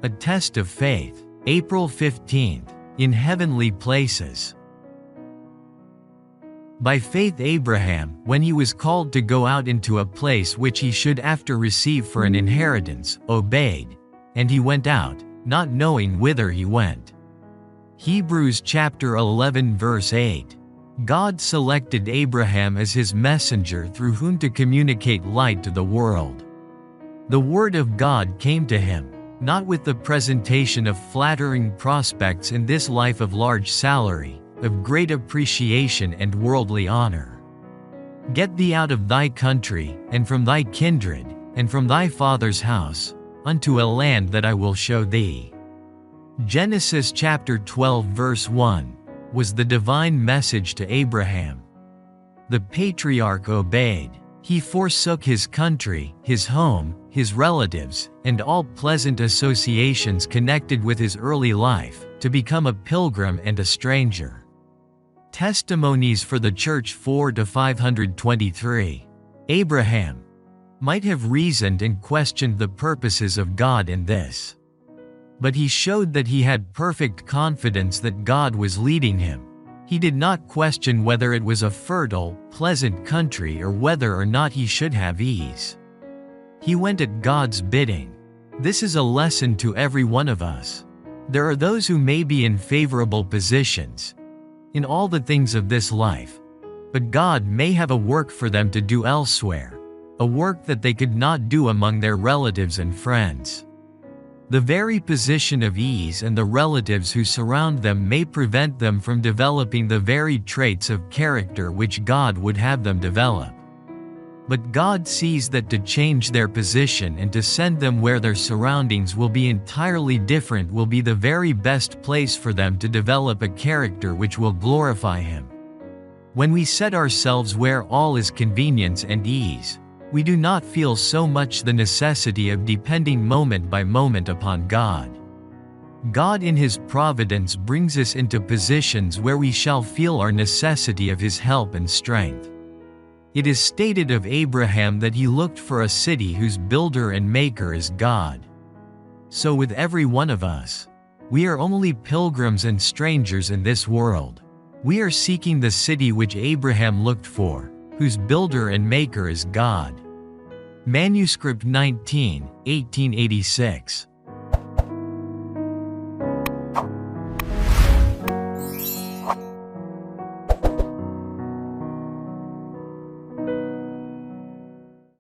A test of faith. April 15th. In heavenly places. By faith Abraham, when he was called to go out into a place which he should after receive for an inheritance, obeyed. And he went out, not knowing whither he went. Hebrews chapter 11 verse 8. God selected Abraham as his messenger through whom to communicate light to the world. The word of God came to him, not with the presentation of flattering prospects in this life of large salary, of great appreciation and worldly honor. Get thee out of thy country, and from thy kindred, and from thy father's house, unto a land that I will show thee. Genesis chapter 12 verse 1, was the divine message to Abraham. The patriarch obeyed. He forsook his country, his home, his relatives, and all pleasant associations connected with his early life, to become a pilgrim and a stranger. Testimonies for the Church 4-523. Abraham might have reasoned and questioned the purposes of God in this. But he showed that he had perfect confidence that God was leading him. He did not question whether it was a fertile, pleasant country or whether or not he should have ease. He went at God's bidding. This is a lesson to every one of us. There are those who may be in favorable positions in all the things of this life, but God may have a work for them to do elsewhere, a work that they could not do among their relatives and friends. The very position of ease and the relatives who surround them may prevent them from developing the very traits of character which God would have them develop. But God sees that to change their position and to send them where their surroundings will be entirely different will be the very best place for them to develop a character which will glorify Him. When we set ourselves where all is convenience and ease, we do not feel so much the necessity of depending moment by moment upon God. God in His providence brings us into positions where we shall feel our necessity of His help and strength. It is stated of Abraham that he looked for a city whose builder and maker is God. So with every one of us, we are only pilgrims and strangers in this world. We are seeking the city which Abraham looked for, whose builder and maker is God. Manuscript 19, 1886.